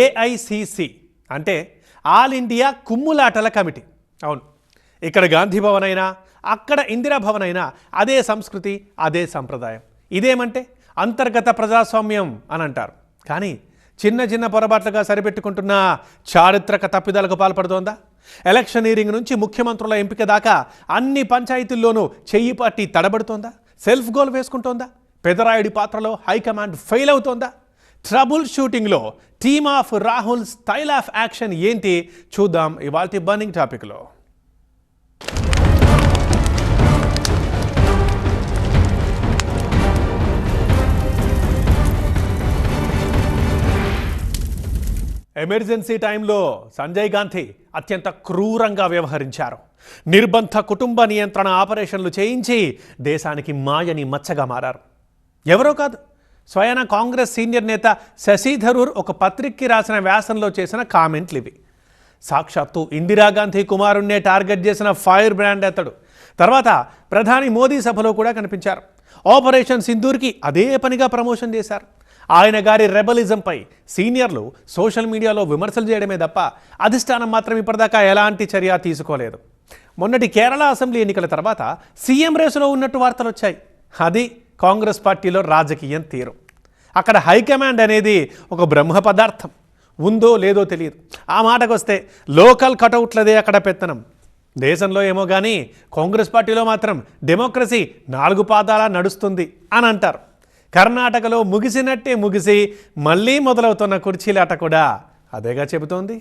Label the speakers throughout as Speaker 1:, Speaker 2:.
Speaker 1: AICC అంటే all India కుమ్ములాటల committee. అవును, ఇక్కడ గాంధీ భవన్ అయినా అక్కడ ఇందిరా భవన్ అయినా అదే సంస్కృతి, అదే సంప్రదాయం. ఇదేమంటే అంతర్గత ప్రజాస్వామ్యం అని అంటారు. కానీ చిన్న చిన్న పొరపాట్లుగా సరిపెట్టుకుంటున్న చారిత్రక తప్పిదాలకు పాల్పడుతోందా? ఎలక్షనీరింగ్ నుంచి ముఖ్యమంత్రుల ఎంపిక దాకా అన్ని పంచాయతీల్లోనూ చెయ్యి పట్టి తడబడుతోందా? Self goal వేసుకుంటోందా? పెదరాయుడి పాత్రలో హైకమాండ్ ఫెయిల్ అవుతోందా? ట్రబుల్ షూటింగ్లో team of Rahul style of action ఏంటి చూద్దాం ఇవాల్టి బర్నింగ్ టాపిక్లో. ఎమర్జెన్సీ టైంలో సంజయ్ గాంధీ అత్యంత క్రూరంగా వ్యవహరించారు. నిర్బంధ కుటుంబ నియంత్రణ ఆపరేషన్లు చేయించి దేశానికి మాయని మచ్చగా మారారు. ఎవరో కాదు, స్వయాన కాంగ్రెస్ సీనియర్ నేత శశి థరూర్ ఒక పత్రికకి రాసిన వ్యాసంలో చేసిన కామెంట్లు ఇవి. సాక్షాత్తు ఇందిరాగాంధీ కుమారుణ్ణే టార్గెట్ చేసిన ఫైర్ బ్రాండ్ అతడు. తర్వాత ప్రధాని మోదీ సభలో కూడా కనిపించారు. ఆపరేషన్ సింధూర్కి అదే పనిగా ప్రమోషన్ చేశారు. ఆయన గారి రెబలిజంపై సీనియర్లు సోషల్ మీడియాలో విమర్శలు చేయడమే తప్ప అధిష్టానం మాత్రం ఇప్పటిదాకా ఎలాంటి చర్య తీసుకోలేదు. మొన్నటి కేరళ అసెంబ్లీ ఎన్నికల తర్వాత సీఎం రేసులో ఉన్నట్టు వార్తలు వచ్చాయి. అది కాంగ్రెస్ పార్టీలో రాజకీయం తీరు. అక్కడ హైకమాండ్ అనేది ఒక బ్రహ్మ పదార్థం, ఉందో లేదో తెలియదు. ఆ మాటకు వస్తే లోకల్ కటౌట్లదే అక్కడ పెత్తనం. దేశంలో ఏమో కానీ కాంగ్రెస్ పార్టీలో మాత్రం డెమోక్రసీ 4 పాదాల నడుస్తుంది అని అంటారు. కర్ణాటకలో ముగిసినట్టే ముగిసి మళ్ళీ మొదలవుతున్న కుర్చీలాట కూడా అదేగా చెబుతోంది.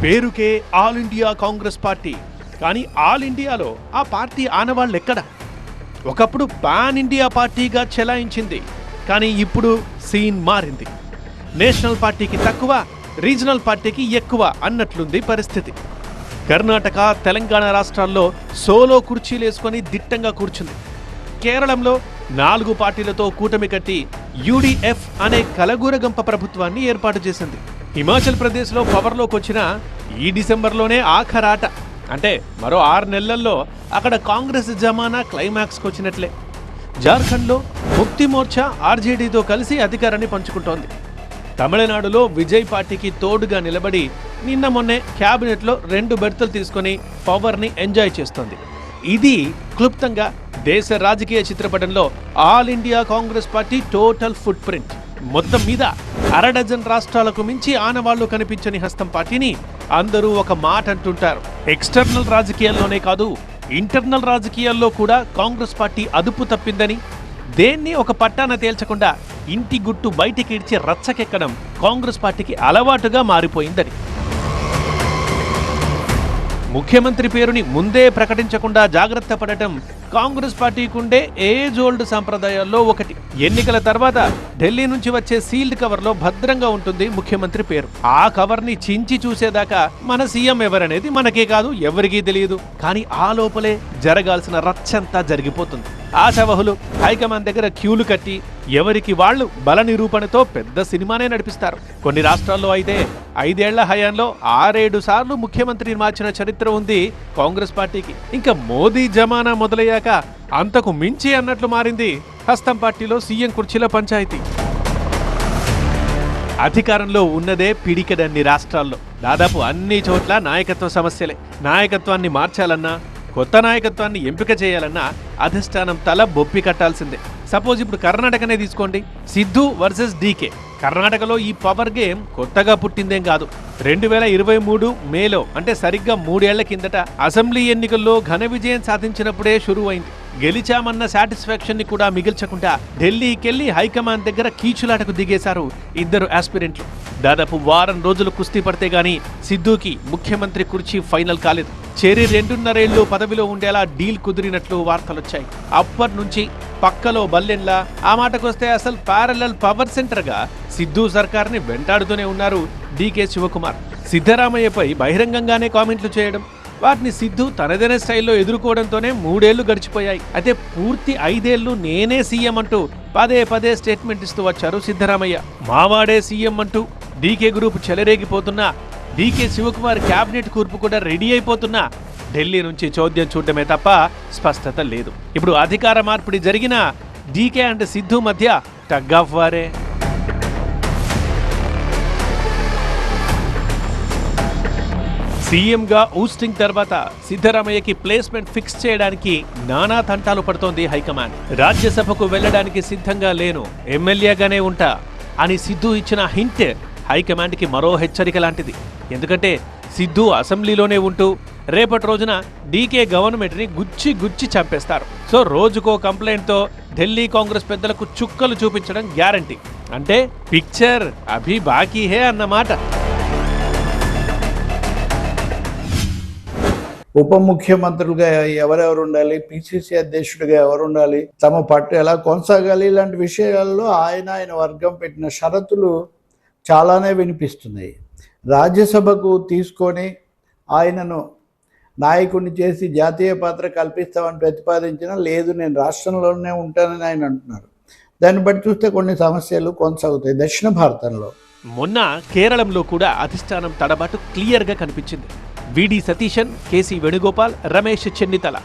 Speaker 1: పేరుకే ఆల్ ఇండియా కాంగ్రెస్ పార్టీ, కానీ ఆల్ ఇండియాలో ఆ పార్టీ ఆనవాళ్ళు ఎక్కడ? ఒకప్పుడు పాన్ ఇండియా పార్టీగా చెలాయించింది, కానీ ఇప్పుడు సీన్ మారింది. నేషనల్ పార్టీకి తక్కువ, రీజనల్ పార్టీకి ఎక్కువ అన్నట్లుంది పరిస్థితి. కర్ణాటక, తెలంగాణ రాష్ట్రాల్లో సోలో కుర్చీలేసుకొని దిట్టంగా కూర్చుంది. కేరళంలో 4 పార్టీలతో కూటమి కట్టి యూడీఎఫ్ అనే కలగూరగంప ప్రభుత్వాన్ని ఏర్పాటు చేసింది. హిమాచల్ ప్రదేశ్లో పవర్లోకి వచ్చిన ఈ డిసెంబర్లోనే ఆఖరాట. అంటే మరో 6 నెలల్లో అక్కడ కాంగ్రెస్ జమానా క్లైమాక్స్కి వచ్చినట్లే. జార్ఖండ్లో ముక్తి మోర్చా ఆర్జేడీతో కలిసి అధికారాన్ని పంచుకుంటోంది. తమిళనాడులో విజయ్ పార్టీకి తోడుగా నిలబడి నిన్న మొన్నే క్యాబినెట్లో 2 బెర్తులు తీసుకొని పవర్ని ఎంజాయ్ చేస్తోంది. ఇది క్లుప్తంగా దేశ రాజకీయ చిత్రపటంలో all India Congress party total foot print. మొత్తం మీద 1/2 డజన్ రాష్ట్రాలకు మించి ఆనవాళ్లు కనిపించని హస్తం పార్టీని అందరూ ఒక మాట అంటుంటారు. ఎక్స్టర్నల్ రాజకీయాల్లోనే కాదు, ఇంటర్నల్ రాజకీయాల్లో కూడా కాంగ్రెస్ పార్టీ అదుపు తప్పిందని, దేన్ని ఒక పట్టాన తేల్చకుండా ఇంటి గుట్టు బయటికి ఇడ్చి రచ్చకెక్కడం కాంగ్రెస్ పార్టీకి అలవాటుగా మారిపోయిందని. ముఖ్యమంత్రి పేరుని ముందే ప్రకటించకుండా జాగ్రత్త పడటం కాంగ్రెస్ పార్టీకుండే ఏజ్ ఓల్డ్ సంప్రదాయాల్లో ఒకటి. ఎన్నికల తర్వాత ఢిల్లీ నుంచి వచ్చే సీల్డ్ కవర్లో భద్రంగా ఉంటుంది ముఖ్యమంత్రి పేరు. ఆ కవర్ని చించి చూసేదాకా మన సీఎం ఎవరనేది మనకే కాదు, ఎవరికీ తెలియదు. కానీ ఆ లోపలే జరగాల్సిన రచ్చంతా జరిగిపోతుంది. ఆశావహులు హైకమాండ్ దగ్గర క్యూలు కట్టి ఎవరికి వాళ్ళు బల నిరూపణతో పెద్ద సినిమానే నడిపిస్తారు. కొన్ని రాష్ట్రాల్లో అయితే 5 ఏళ్ల హయాంలో 6-7 సార్లు ముఖ్యమంత్రిని మార్చిన చరిత్ర ఉంది కాంగ్రెస్ పార్టీకి. ఇంకా మోదీ జమానా మొదలయ్యాక అంతకు మించి అన్నట్లు మారింది హస్తం పార్టీలో సీఎం కుర్చీల పంచాయతీ. అధికారంలో ఉన్నదే పిడికెడన్ని రాష్ట్రాల్లో. దాదాపు అన్ని చోట్ల నాయకత్వ సమస్యలే. నాయకత్వాన్ని మార్చాలన్నా, కొత్త నాయకత్వాన్ని ఎంపిక చేయాలన్నా అధిష్టానం తల బొప్పి కట్టాల్సిందే. సపోజ్ ఇప్పుడు కర్ణాటకనే తీసుకోండి, సిద్ధు వర్సెస్ డీకే. కర్ణాటకలో ఈ పవర్ గేమ్ కొత్తగా పుట్టిందేం కాదు. 2023 మేలో, అంటే సరిగ్గా 3 ఏళ్ల కిందట అసెంబ్లీ ఎన్నికల్లో ఘన విజయం సాధించినప్పుడే షురూ అయింది. గెలిచామన్న సాటిస్ఫాక్షన్ ని కూడా మిగిల్చకుండా ఢిల్లీకెళ్లి హైకమాండ్ దగ్గర కీచులాటకు దిగేశారు 2 ఆస్పిరెంట్లు. దాదాపు వారం రోజులు కుస్తీ పడితే గానీ సిద్ధుకి ముఖ్యమంత్రి కుర్చీ ఫైనల్ కాలేదు. చేరి 2.5 ఏళ్లు పదవిలో ఉండేలా డీల్ కుదిరినట్లు వార్తలొచ్చాయి. అప్పటి నుంచి పక్కలో బల్లెన్లా, ఆ మాటకొస్తే అసలు ప్యారలల్ పవర్ సెంటర్ గా సిద్ధు సర్కార్ని వెంటాడుతూనే ఉన్నారు డీకే శివకుమార్. సిద్ధరామయ్యపై బహిరంగంగానే కామెంట్లు చేయడం, వాటిని సిద్ధు తనదైన స్టైల్లో ఎదుర్కోవడంతోనే 3 ఏళ్లు గడిచిపోయాయి. అయితే పూర్తి 5 ఏళ్లు నేనే సీఎం అంటూ పదే పదే స్టేట్మెంట్ ఇస్తూ వచ్చారు సిద్ధరామయ్య. మావాడే సీఎం అంటూ డీకే గ్రూప్ చెలరేగిపోతున్నా, డీకే శివకుమార్ క్యాబినెట్ కూర్పు కూడా రెడీ అయిపోతున్నా ఢిల్లీ నుంచి చోద్యం చూడటమే తప్ప స్పష్టత లేదు. ఇప్పుడు అధికార మార్పిడి జరిగిన డీకే అండ్ సిద్ధు మధ్య టగ్ ఆఫ్ వారే. సీఎంగా ఊస్టింగ్ తర్వాత సిద్ధరామయ్యకి ప్లేస్మెంట్ ఫిక్స్ చేయడానికి నానా తంటాలు పడుతోంది హైకమాండ్. రాజ్యసభకు వెళ్లడానికి సిద్ధంగా లేను, ఎమ్మెల్యేగానే ఉంటా అని సిద్ధు ఇచ్చిన హింట్ హైకమాండ్కి మరో హెచ్చరిక లాంటిది. ఎందుకంటే సిద్ధు అసెంబ్లీలోనే ఉంటూ రేపటి రోజున డీకే గవర్నమెంట్ని గుచ్చి గుచ్చి చంపేస్తారు. సో రోజుకో కంప్లైంట్తో ఢిల్లీ కాంగ్రెస్ పెద్దలకు చుక్కలు చూపించడం గ్యారంటీ. అంటే పిక్చర్ అభి బాకీ హే అన్నమాట.
Speaker 2: ఉప ముఖ్యమంత్రులుగా ఎవరెవరు ఉండాలి, పిసిసి అధ్యక్షుడిగా ఎవరు ఉండాలి, తమ పట్టు ఎలా కొనసాగాలి, ఇలాంటి విషయాల్లో ఆయన వర్గం పెట్టిన షరతులు చాలానే వినిపిస్తున్నాయి. రాజ్యసభకు తీసుకొని ఆయనను నాయకుడిని చేసి జాతీయ పాత్ర కల్పిస్తామని ప్రతిపాదించినా లేదు, నేను రాష్ట్రంలోనే ఉంటానని ఆయన అంటున్నారు. దాన్ని బట్టి చూస్తే కొన్ని సమస్యలు కొనసాగుతాయి దక్షిణ భారతంలో.
Speaker 1: మొన్న కేరళంలో కూడా అధిష్టానం తడబాటు క్లియర్గా కనిపించింది. విడి సతీశన్, కేసీ వేణుగోపాల్, రమేష్ చెన్నితల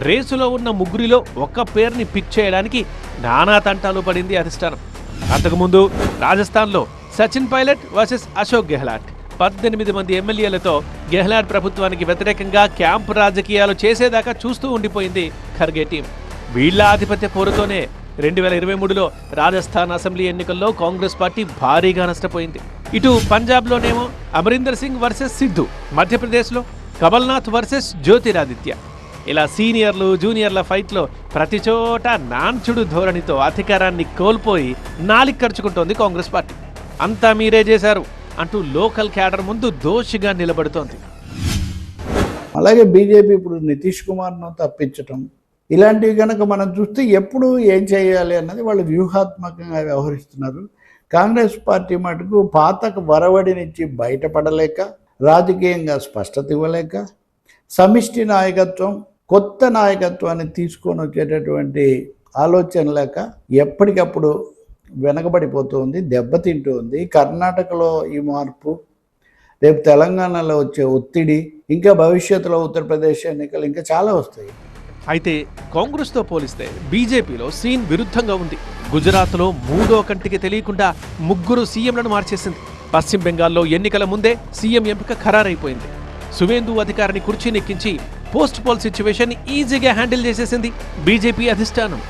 Speaker 1: రేసులో ఉన్న ముగ్గురిలో ఒక్క పేరుని పిక్ చేయడానికి నానా తంటాలు పడింది అధిష్టానం. అంతకుముందు రాజస్థాన్లో సచిన్ పైలట్ వర్సెస్ అశోక్ గెహ్లాట్ 18 మంది ఎమ్మెల్యేలతో గెహ్లాట్ ప్రభుత్వానికి వ్యతిరేకంగా క్యాంపు రాజకీయాలు చేసేదాకా చూస్తూ ఉండిపోయింది ఖర్గే టీం. వీళ్ల ఆధిపత్య పోరుతోనే 2023లో రాజస్థాన్ అసెంబ్లీ ఎన్నికల్లో కాంగ్రెస్ పార్టీ భారీగా నష్టపోయింది. ఇటు పంజాబ్లోనేమో అమరీందర్ సింగ్ వర్సెస్ సిద్ధు, మధ్యప్రదేశ్లో కమల్నాథ్ వర్సెస్ జ్యోతిరాదిత్య. ఇలా సీనియర్లు జూనియర్ల ఫైట్లో ప్రతి చోట నాన్చుడు ధోరణితో అధికారాన్ని కోల్పోయి నాలిక ఖర్చుకుంటోంది కాంగ్రెస్ పార్టీ. అంతా మీరే చేశారు అంటూ లోకల్ క్యాడర్ ముందు దోషిగా నిలబడుతోంది.
Speaker 2: అలాగే బీజేపీ ఇప్పుడు నితీష్ కుమార్ను తప్పించటం, ఇలాంటివి కనుక మనం చూస్తే ఎప్పుడు ఏం చేయాలి అన్నది వాళ్ళు వ్యూహాత్మకంగా వ్యవహరిస్తున్నారు. కాంగ్రెస్ పార్టీ మటుకు పాతకు వరవడినిచ్చి బయటపడలేక, రాజకీయంగా స్పష్టత ఇవ్వలేక, సమిష్టి నాయకత్వం కొత్త నాయకత్వాన్ని తీసుకొని వచ్చేటటువంటి ఆలోచన లేక ఎప్పటికప్పుడు వెనకబడిపోతుంది, దెబ్బతింటూ ఉంది. కర్ణాటకలో ఈ మార్పు, రేపు తెలంగాణలో వచ్చే ఒత్తిడి, ఇంకా భవిష్యత్తులో ఉత్తరప్రదేశ్ ఎన్నికలు ఇంకా చాలా వస్తాయి.
Speaker 1: అయితే కాంగ్రెస్తో పోలిస్తే బీజేపీలో సీన్ విరుద్ధంగా ఉంది. గుజరాత్లో మూడో కంటికి తెలియకుండా 3 సీఎంలను మార్చేసింది. పశ్చిమ బెంగాల్లో ఎన్నికల ముందే సీఎం ఎంపిక ఖరారైపోయింది. సువేందు అధికారిని కుర్చీనెక్కించి పోస్ట్ పోల్ సిచ్యువేషన్ ఈజీగా హ్యాండిల్ చేసేసింది బీజేపీ అధిష్టానం.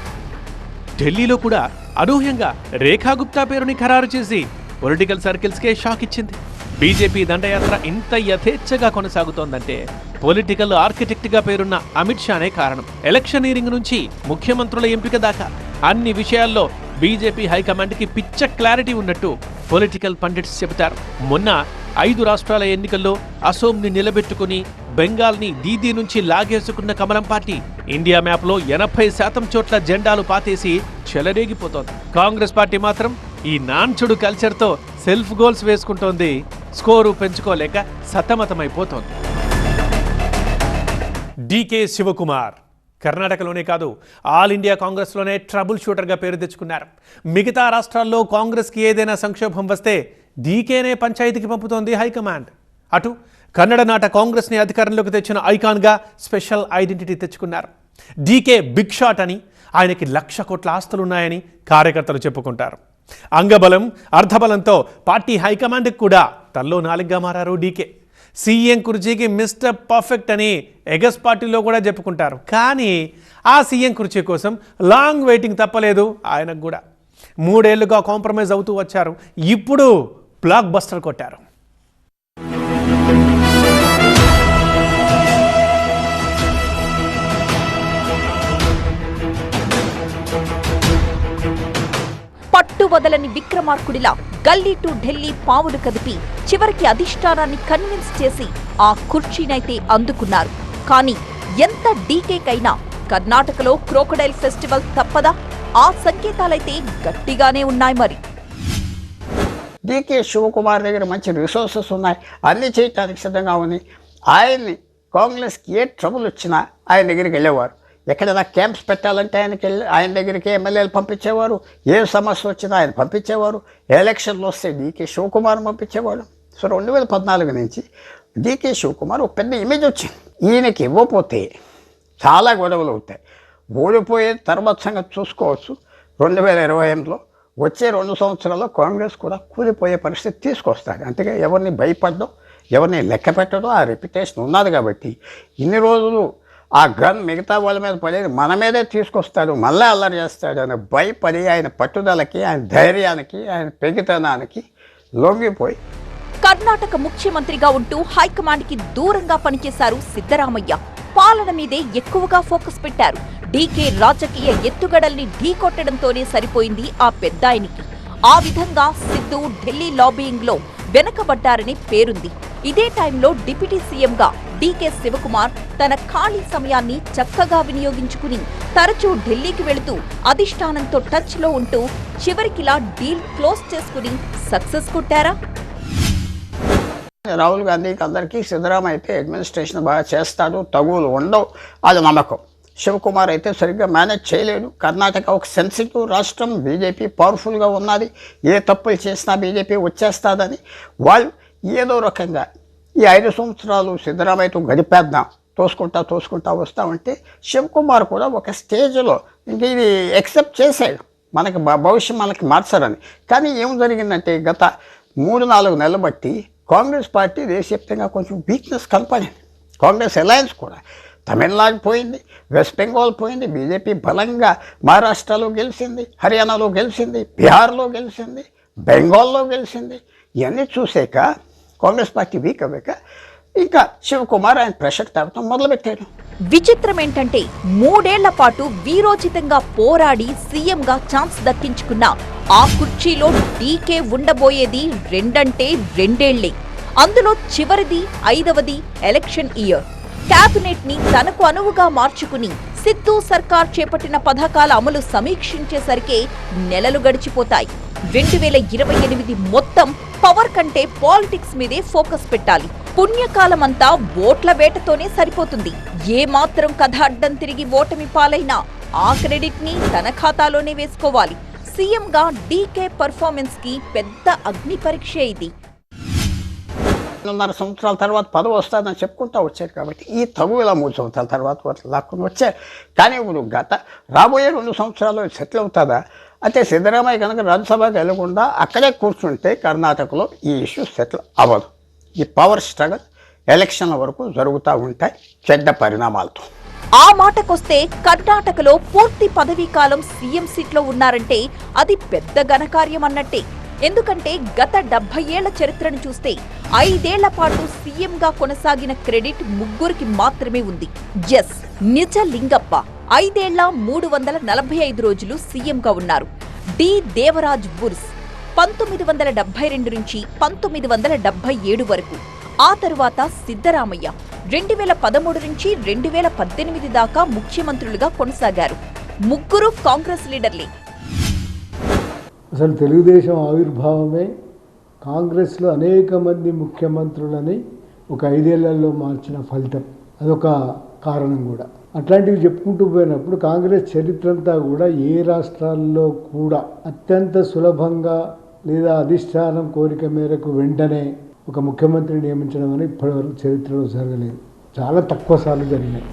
Speaker 1: ఢిల్లీలో కూడా అనూహ్యంగా రేఖా గుప్తా పేరుని ఖరారు చేసి పొలిటికల్ సర్కిల్స్కే షాక్ ఇచ్చింది. బీజేపీ దండయాత్ర ఇంత యథేచ్ఛగా కొనసాగుతోందంటే పొలిటికల్ ఆర్కిటెక్ట్గా పేరున్న అమిత్ షానే కారణం. ఎలక్షనీరింగ్ నుంచి ముఖ్యమంత్రుల ఎంపిక దాకా అన్ని విషయాల్లో బీజేపీ హైకమాండ్కి పిచ్చ క్లారిటీ ఉన్నట్టు పొలిటికల్ పండిట్స్ చెబుతారు. మొన్న 5 రాష్ట్రాల ఎన్నికల్లో అసోంని నిలబెట్టుకుని బెంగాల్ని దీదీ నుంచి లాగేసుకున్న కమలం పార్టీ ఇండియా మ్యాప్లో 80% చోట్ల జెండాలు పాతేసి చెలరేగిపోతోంది. కాంగ్రెస్ పార్టీ మాత్రం ఈ నాన్చుడు కల్చర్తో సెల్ఫ్ గోల్స్ వేసుకుంటోంది. స్కోరు పెంచుకోలేక సతమతమైపోతోంది. డీకే శివకుమార్ కర్ణాటకలోనే కాదు, ఆల్ ఇండియా కాంగ్రెస్లోనే ట్రబుల్ షూటర్గా పేరు తెచ్చుకున్నారు. మిగతా రాష్ట్రాల్లో కాంగ్రెస్కి ఏదైనా సంక్షోభం వస్తే డీకేనే పంచాయతీకి పంపుతోంది హైకమాండ్. అటు కన్నడ నాట కాంగ్రెస్ని అధికారంలోకి తెచ్చిన ఐకాన్గా స్పెషల్ ఐడెంటిటీ తెచ్చుకున్నారు. డీకే బిగ్ షాట్ అని, ఆయనకి 1,00,000 కోట్ల ఆస్తులున్నాయని కార్యకర్తలు చెప్పుకుంటారు. అంగబలం అర్ధబలంతో పార్టీ హైకమాండ్కి కూడా తల్లో నాలుగుగా మారారు డీకే. సీఎం కుర్చీకి మిస్టర్ పర్ఫెక్ట్ అని ఎగస్ పార్టీలో కూడా చెప్పుకుంటారు. కానీ ఆ సీఎం కుర్చీ కోసం లాంగ్ వెయిటింగ్ తప్పలేదు ఆయనకు కూడా. 3 ఏళ్లుగా కాంప్రమైజ్ అవుతూ వచ్చారు. ఇప్పుడు బ్లాక్ బస్టర్ కొట్టారు.
Speaker 3: పట్టు వదలని విక్రమార్కుడిలా గల్లీ టు ఢిల్లీ పావులు కదిపి చివరికి అధిష్టానాన్ని కన్విన్స్ చేసి ఆ కుర్చీనైతే అందుకున్నారు. కానీ ఎంత డీకేకైనా కర్ణాటకలో క్రోకడైల్ ఫెస్టివల్ తప్పదా? ఆ సంకేతాలైతే గట్టిగానే ఉన్నాయి. మరి
Speaker 4: డీకే శివకుమార్ దగ్గర మంచి రిసోర్సెస్ ఉన్నాయి, అన్ని చేయటానికి సిద్ధంగా ఉంది. ఆయన్ని కాంగ్రెస్కి ఏ ట్రబుల్ వచ్చినా ఆయన దగ్గరికి వెళ్ళేవారు. ఎక్కడైనా క్యాంప్స్ పెట్టాలంటే ఆయన దగ్గరికి ఎమ్మెల్యేలు పంపించేవారు. ఏ సమస్య వచ్చినా ఆయన పంపించేవారు. ఎలక్షన్లు వస్తే డీకే శివకుమార్ పంపించేవాడు. సో 2014 నుంచి డీకే శివకుమార్ ఒక పెద్ద ఇమేజ్ వచ్చింది. ఈయనకి ఇవ్వకపోతే చాలా గొడవలు అవుతాయి. ఓడిపోయే తర్వాత సంగతి చూసుకోవచ్చు. 2028లో వచ్చే 2 సంవత్సరాల్లో కాంగ్రెస్ కూడా కూలిపోయే పరిస్థితి తీసుకొస్తాడు. అంతేగా ఎవరిని భయపడడం, ఎవరిని లెక్క పెట్టడం, ఆ రెప్యుటేషన్ ఉన్నది కాబట్టి ఇన్ని రోజులు ఆ గన్ మిగతా వాళ్ళ మీద పడేది మన మీదే తీసుకొస్తాడు, మళ్ళీ అల్లరి చేస్తాడు అని భయపడి ఆయన పట్టుదలకి, ఆయన ధైర్యానికి, ఆయన పెగితనానికి లొంగిపోయి
Speaker 3: కర్ణాటక ముఖ్యమంత్రిగా ఉంటూ హైకమాండ్కి దూరంగా పనిచేశారు సిద్ధరామయ్య. పాలన మీదే ఎక్కువగా ఫోకస్ పెట్టారు. డీకే రాజకీయ ఎత్తుగడల్ని ఢీకొట్టడంతోనే సరిపోయింది ఆ పెద్దాయనికి. ఆ విధంగా సిద్ధు ఢిల్లీ లాబీయింగ్ లో వెనకబడ్డారని పేరుంది. ఇదే టైంలో డిప్యూటీ సీఎంగా డీకే శివకుమార్ తన ఖాళీ సమయాన్ని చక్కగా వినియోగించుకుని తరచూ ఢిల్లీకి వెళుతూ అధిష్టానంతో టచ్ లో ఉంటూ చివరికిలా డీల్ క్లోజ్ చేసుకుని సక్సెస్ కొట్టారా?
Speaker 4: రాహుల్ గాంధీకి అందరికీ సిద్ధరామయ్య అయితే అడ్మినిస్ట్రేషన్ బాగా చేస్తాడు, తగులు ఉండవు, అది నమ్మకం. శివకుమార్ అయితే సరిగ్గా మేనేజ్ చేయలేడు. కర్ణాటక ఒక సెన్సిటివ్ రాష్ట్రం, బీజేపీ పవర్ఫుల్గా ఉన్నది, ఏ తప్పులు చేసినా బీజేపీ వచ్చేస్తుందని వాళ్ళు ఏదో రకంగా ఈ 5 సంవత్సరాలు సిద్ధరామయ్యతో గడిపేద్దాం, తోసుకుంటా వస్తామంటే శివకుమార్ కూడా ఒక స్టేజ్లో ఇంక ఇది యాక్సెప్ట్ చేశాడు, మనకి భవిష్యం మనకి మార్చారని. కానీ ఏం జరిగిందంటే గత 3-4 నెలలు బట్టి కాంగ్రెస్ పార్టీ దేశవ్యాప్తంగా కొంచెం వీక్నెస్ కనపడింది. కాంగ్రెస్ అలయన్స్ కూడా తమిళనాడు పోయింది, వెస్ట్ బెంగాల్ పోయింది, బీజేపీ బలంగా మహారాష్ట్రలో గెలిచింది, హర్యానాలో గెలిచింది, బీహార్లో గెలిచింది, బెంగాల్లో గెలిచింది. ఇవన్నీ చూసాక కాంగ్రెస్ పార్టీ వీక్ అవ్వక ఇంకా శివకుమార్ ఆయన ప్రెషర్ తేవటం మొదలుపెట్టాడు.
Speaker 3: విచిత్రం ఏంటంటే 3 ఏళ్ల పాటు వీరోచితంగా పోరాడి సీఎంగా ఛాన్స్ దక్కించుకున్న ఆ కుర్చీలో డీకే ఉండబోయేది 2 ఏళ్లే. అందులో చివరిది 5వది ఎలక్షన్ ఇయర్. క్యాబినెట్ ని తనకు అనువుగా మార్చుకుని సిద్ధు సర్కార్ చేపట్టిన పథకాల అమలు సమీక్షించేసరికే నెలలు గడిచిపోతాయి. 2028 మొత్తం పవర్ కంటే పాలిటిక్స్ మీదే ఫోకస్ పెట్టాలి. పుణ్యకాలమంతా ఓట్ల వేటతోనే సరిపోతుంది. ఏ మాత్రం కథ అడ్డం తిరిగి ఓటమి పాలైనా ఆ క్రెడిట్ ని తన ఖాతాలోనే వేసుకోవాలి. సీఎంగా డీకే పర్ఫార్మెన్స్ కి పెద్ద అగ్ని పరీక్ష ఇది.
Speaker 4: 1.5 సంవత్సరాల తర్వాత పదవి వస్తుందని చెప్పుకుంటూ వచ్చారు కాబట్టి ఈ తగు ఇలా 3 సంవత్సరాల తర్వాత లాక్కుని వచ్చారు. కానీ ఇప్పుడు రాబోయే 2 సంవత్సరాల్లో సెటిల్ అవుతుందా అంటే సిద్ధరామయ్య కనుక రాజ్యసభకి వెళ్లకుండా అక్కడే కూర్చుంటే కర్ణాటకలో ఈ ఇష్యూ సెటిల్ అవ్వదు. ఈ పవర్ స్ట్రగల్ ఎలక్షన్ల వరకు జరుగుతూ ఉంటాయి చెడ్డ పరిణామాలతో.
Speaker 3: ఆ మాటకొస్తే కర్ణాటకలో పూర్తి పదవీ కాలం సీఎం సీట్లో ఉన్నారంటే అది పెద్ద ఘనకార్యం అన్నట్టే. ఎందుకంటే గత 70 ఏళ్ల చరిత్రను చూస్తే 5 ఏళ్ల పాటు సీఎంగా కొనసాగిన క్రెడిట్ 3కి మాత్రమే ఉంది. ఎస్, నిజ లింగప్ప 5 ఏళ్ల 345 రోజులు సీఎంగా ఉన్నారు. డి దేవరాజ్ బుర్స్ 1972 నుంచి 1977 వరకు. ఆ తరువాత సిద్ధరామయ్య 2013 నుంచి 2018 దాకా ముఖ్యమంత్రులుగా కొనసాగారు. ముగ్గురు కాంగ్రెస్ లీడర్లే.
Speaker 5: అసలు తెలుగుదేశం ఆవిర్భావమే కాంగ్రెస్లో అనేక మంది ముఖ్యమంత్రులని ఒక 5 ఏళ్లలో మార్చిన ఫలితం. అదొక కారణం కూడా. అట్లాంటివి చెప్పుకుంటూ పోయినప్పుడు కాంగ్రెస్ చరిత్ర అంతా కూడా ఏ రాష్ట్రాల్లో కూడా అత్యంత సులభంగా లేదా అధిష్టానం కోరిక మేరకు వెంటనే ఒక ముఖ్యమంత్రి నియమించడం అని ఇప్పటివరకు చరిత్రలో జరగలేదు. చాలా తక్కువ సార్లు జరిగినాయి.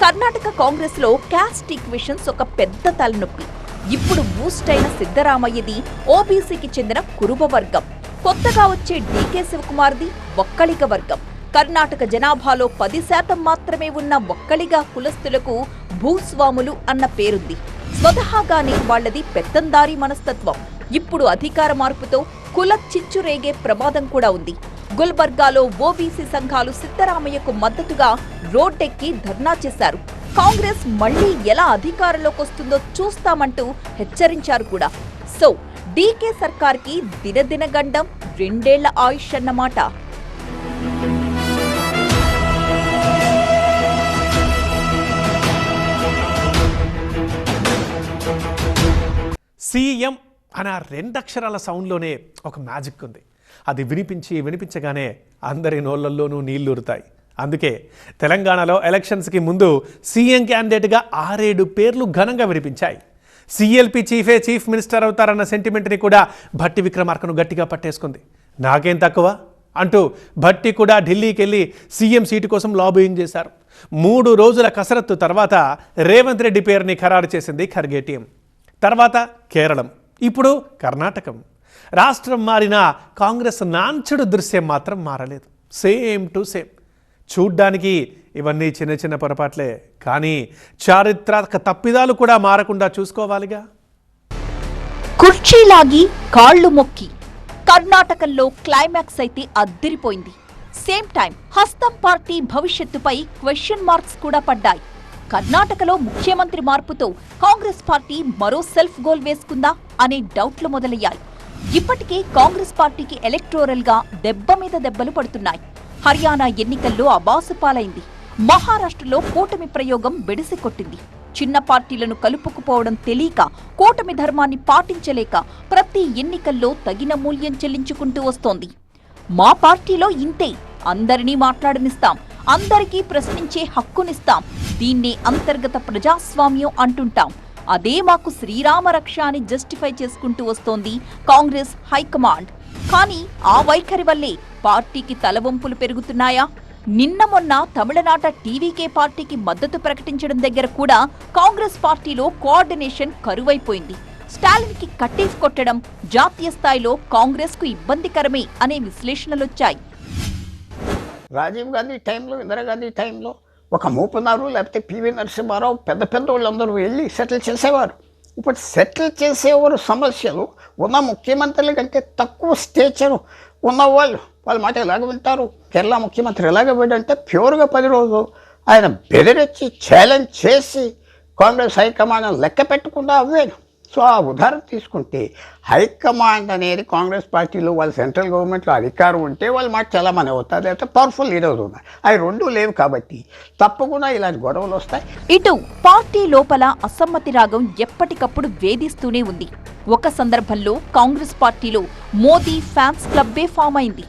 Speaker 3: కర్ణాటక కాంగ్రెస్ లో క్యాస్ట్ ఈక్వేషన్స్ ఒక పెద్ద తలనొప్పి. ఇప్పుడు బూస్ట్ అయిన సిద్ధరామయ్యది ఓబీసీకి చెందిన కురుబ వర్గం. కొత్తగా వచ్చే డీకే శివకుమార్ది ఒక్కళిగ వర్గం. కర్ణాటక జనాభాలో 10% మాత్రమే ఉన్న ఒక్కళిగా కులస్తులకు భూస్వాములు అన్న పేరుంది. స్వతహాగానే వాళ్లది పెత్తందారీ మనస్తత్వం. ఇప్పుడు అధికార మార్పుతో కుల చిచ్చు రేగే ప్రమాదం కూడా ఉంది. గుల్బర్గాలో ఓబీసీ సంఘాలు సిద్ధరామయ్యకు మద్దతుగా రోడ్డెక్కి ధర్నా చేశారు. కాంగ్రెస్ మళ్లీ ఎలా అధికారంలోకి వస్తుందో చూస్తామంటూ హెచ్చరించారు కూడా. సో డీకే సర్కార్కి దినదిన గండం 2 ఏళ్ల ఆయుష్ అన్నమాట.
Speaker 1: సీఎం అనే 2 అక్షరాల సౌండ్లోనే ఒక మ్యాజిక్ ఉంది. అది వినిపించగానే అందరి నోళ్లల్లోనూ నీళ్లూరుతాయి. అందుకే తెలంగాణలో ఎలక్షన్స్కి ముందు సీఎం క్యాండిడేట్గా 6-7 పేర్లు ఘనంగా వినిపించాయి. CLP చీఫే చీఫ్ మినిస్టర్ అవుతారన్న సెంటిమెంట్ని కూడా భట్టి విక్రమార్కను గట్టిగా పట్టేసుకుంది. నాకేం తక్కువ అంటూ భట్టి కూడా ఢిల్లీకి వెళ్ళి సీఎం సీటు కోసం లాబింగ్ చేశారు. 3 రోజుల కసరత్తు తర్వాత రేవంత్ రెడ్డి పేరుని ఖరారు చేసింది ఖర్గే టీం. తర్వాత కేరళం, ఇప్పుడు కర్ణాటకం. రాష్ట్రం మారినా కాంగ్రెస్ నాంచుడు దృశ్యం మాత్రం మారలేదు. Same to same. చూడ్డానికి ఇవన్నీ చిన్న చిన్న పొరపాట్లే, కానీ చారిత్రక తప్పిదాలు కూడా మారకుండా చూసుకోవాలిగా.
Speaker 3: కుర్చీలాగి కాళ్ళు మొక్కి కర్ణాటకలో క్లైమాక్స్ అయితే అద్దిరిపోయింది. సేమ్ టైం హస్తం పార్టీ భవిష్యత్తుపై క్వశ్చన్ మార్క్స్ కూడా పడ్డాయి. కర్ణాటకలో ముఖ్యమంత్రి మార్పుతో కాంగ్రెస్ పార్టీ మరో సెల్ఫ్ గోల్ వేసుకుందా అనే డౌట్లు మొదలయ్యాయి. ఇప్పటికే కాంగ్రెస్ పార్టీకి ఎలక్టోరల్ గా దెబ్బ మీద దెబ్బలు పడుతున్నాయి. హర్యానా ఎన్నికల్లో అబాసుపాలైంది. మహారాష్ట్రలో కూటమి ప్రయోగం బెడిసి కొట్టింది. చిన్న పార్టీలను కలుపుకుపోవడం తెలియక, కూటమి ధర్మాన్ని పాటించలేక ప్రతి ఎన్నికల్లో తగిన మూల్యం చెల్లించుకుంటూ వస్తోంది. మా పార్టీలో ఇంతే, అందరినీ మాట్లాడనిస్తాం, అందరికీ ప్రశ్నించే హక్కునిస్తాం, దీన్నే అంతర్గత ప్రజాస్వామ్యం అంటుంటాం, అదే మాకు శ్రీరామ రక్ష అని జస్టిఫై చేసుకుంటూ వస్తోంది కాంగ్రెస్ హైకమాండ్. కానీ ఆ వైఖరి వల్లే పార్టీకి తలవంపులు పెరుగుతున్నాయా? నిన్న మొన్న తమిళనాట టీవీకే పార్టీకి మద్దతు ప్రకటించడం దగ్గర కూడా కాంగ్రెస్ పార్టీలో కోఆర్డినేషన్ కరువైపోయింది. స్టాలిన్ కి కట్టేసి కొట్టడం జాతీయ స్థాయిలో కాంగ్రెస్ కు ఇబ్బందికరమే అనే విశ్లేషణలొచ్చాయి.
Speaker 4: రాజీవ్ గాంధీ టైంలో, ఇందిరాగాంధీ టైంలో ఒక మూపనారు లేకపోతే పివి నరసింహారావు పెద్ద పెద్ద వాళ్ళందరూ వెళ్ళి సెటిల్ చేసేవారు. ఇప్పుడు సెటిల్ చేసేవారు సమస్యలు ఉన్న ముఖ్యమంత్రుల కంటే తక్కువ స్టేచర్ ఉన్నవాళ్ళు వాళ్ళ మాట ఎలాగ వింటారు? కేరళ ముఖ్యమంత్రి ఎలాగ వీడంటే ప్యూర్గా 10 రోజులు ఆయన బెదిరించి ఛాలెంజ్ చేసి కాంగ్రెస్ హైకమాండ్ లెక్క పెట్టకుండా అవ్వాడు. సో ఆ ఉదాహరణ తీసుకుంటే హైకమాండ్ అనేది కాంగ్రెస్ పార్టీలో వాళ్ళ సెంట్రల్ గవర్నమెంట్లో అధికారం ఉంటే వాళ్ళ మాట చాలా మన అవుతుంది, లేకపోతే పవర్ఫుల్ లీడర్స్ ఉన్నారు. అవి 2 లేవు కాబట్టి తప్పకుండా ఇలాంటి గొడవలు వస్తాయి.
Speaker 3: ఇటు పార్టీ లోపల అసమ్మతి రాగం ఎప్పటికప్పుడు వేధిస్తూనే ఉంది. ఒక సందర్భంలో కాంగ్రెస్ పార్టీలో మోదీ ఫ్యాన్స్ క్లబ్బే ఫామ్ అయింది.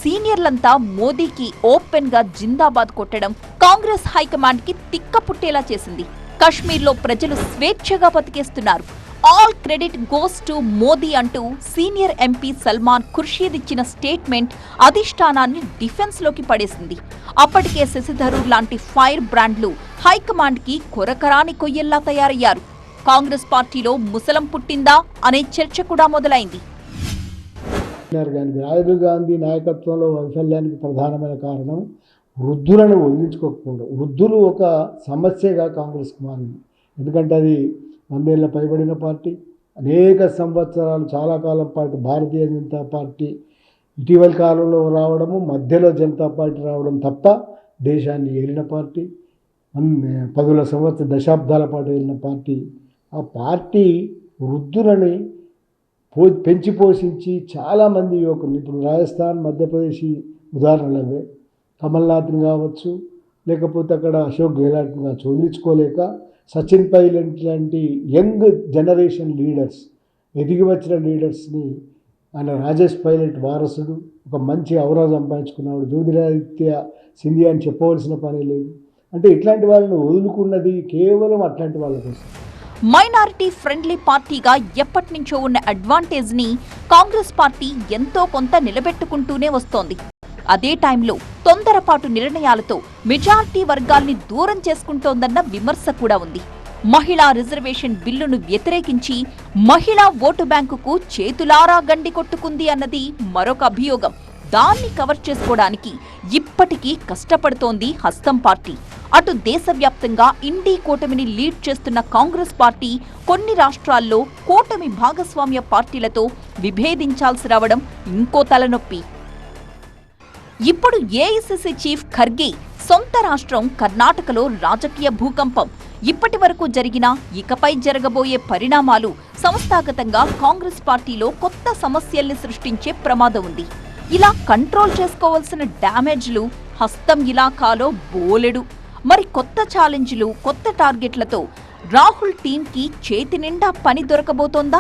Speaker 3: సీనియర్లంతా మోదీకి ఓపెన్ గా జిందాబాద్ కొట్టడం కాంగ్రెస్ హైకమాండ్ కి తిక్క పుట్టేలా చేసింది. కశ్మీర్లో ప్రజలు స్వేచ్ఛగా బతికేస్తున్నారు, all credit goes to Modi అంటూ సీనియర్ ఎంపీ సల్మాన్ ఖుర్షీద్ ఇచ్చిన స్టేట్మెంట్ అధిష్టానాన్ని డిఫెన్స్ లోకి పడేసింది. అప్పటికే శశిధరూర్ లాంటి ఫైర్ బ్రాండ్లు హైకమాండ్ కి కొరకరాని కొయ్యల్లా తయారయ్యారు. కాంగ్రెస్ పార్టీలో ముసలం పుట్టిందా అనే చర్చ కూడా మొదలైంది.
Speaker 5: రాజీవ్ గాంధీ నాయకత్వంలో వైఫల్యానికి ప్రధానమైన కారణం వృద్ధులను వదిలించుకోకపోవడం. వృద్ధులు ఒక సమస్యగా కాంగ్రెస్కు మారింది. ఎందుకంటే అది 100 ఏళ్ల పైబడిన పార్టీ, అనేక సంవత్సరాలు చాలా కాలం పాటు భారతీయ జనతా పార్టీ ఇటీవల కాలంలో రావడము, మధ్యలో జనతా పార్టీ రావడం తప్ప దేశాన్ని ఏలిన పార్టీ, 10 దశాబ్దాల పాటు ఏలిన పార్టీ. ఆ పార్టీ వృద్ధులని పెంచి పోషించి చాలామంది యువకులు, ఇప్పుడు రాజస్థాన్, మధ్యప్రదేశ్ ఉదాహరణలు అవే, కమల్నాథ్ని కావచ్చు, లేకపోతే అక్కడ అశోక్ గెహ్లాట్ని కావచ్చు, వదిలించుకోలేక సచిన్ పైలట్ లాంటి యంగ్ జనరేషన్ లీడర్స్, ఎదిగి వచ్చిన లీడర్స్ని, ఆయన రాజేష్ పైలట్ వారసుడు, ఒక మంచి ఔరా సంపాదించుకున్నాడు, జ్యోతిరాదిత్య సింధియా అని చెప్పవలసిన పని లేదు. అంటే ఇట్లాంటి వాళ్ళని వదులుకున్నది కేవలం అట్లాంటి వాళ్ళ కోసం.
Speaker 3: మైనారిటీ ఫ్రెండ్లీ పార్టీగా ఎప్పటి నుంచో ఉన్న అడ్వాంటేజ్ ని కాంగ్రెస్ పార్టీ ఎంతో కొంత నిలబెట్టుకుంటూనే వస్తోంది. అదే టైంలో తొందరపాటు నిర్ణయాలతో మెజారిటీ వర్గాల్ని దూరం చేసుకుంటోందన్న విమర్శ కూడా ఉంది. మహిళా రిజర్వేషన్ బిల్లును వ్యతిరేకించి మహిళా ఓటు బ్యాంకుకు చేతులారా గండి కొట్టుకుంది అన్నది మరొక అభియోగం. దాన్ని కవర్ చేసుకోవడానికి ఇప్పటికీ కష్టపడుతోంది హస్తం పార్టీ. అటు దేశవ్యాప్తంగా ఇండీ కూటమిని లీడ్ చేస్తున్న కాంగ్రెస్ పార్టీ కొన్ని రాష్ట్రాల్లో కూటమి భాగస్వామ్య పార్టీలతో విభేదించాల్సి రావడం ఇంకో తలనొప్పి. ఇప్పుడు ఏఐసీసీ చీఫ్ ఖర్గే సొంత రాష్ట్రం కర్ణాటకలో రాజకీయ భూకంపం. ఇప్పటి వరకు జరిగిన, ఇకపై జరగబోయే పరిణామాలు సంస్థాగతంగా కాంగ్రెస్ పార్టీలో కొత్త సమస్యల్ని సృష్టించే ప్రమాదం ఉంది. ఇలా కంట్రోల్ చేసుకోవాల్సిన డ్యామేజ్లు హస్తం ఇలాకాలో బోలెడు. మరి కొత్త ఛాలెంజ్లు, కొత్త టార్గెట్లతో రాహుల్ టీంకి చేతి నిండా పని దొరకబోతోందా?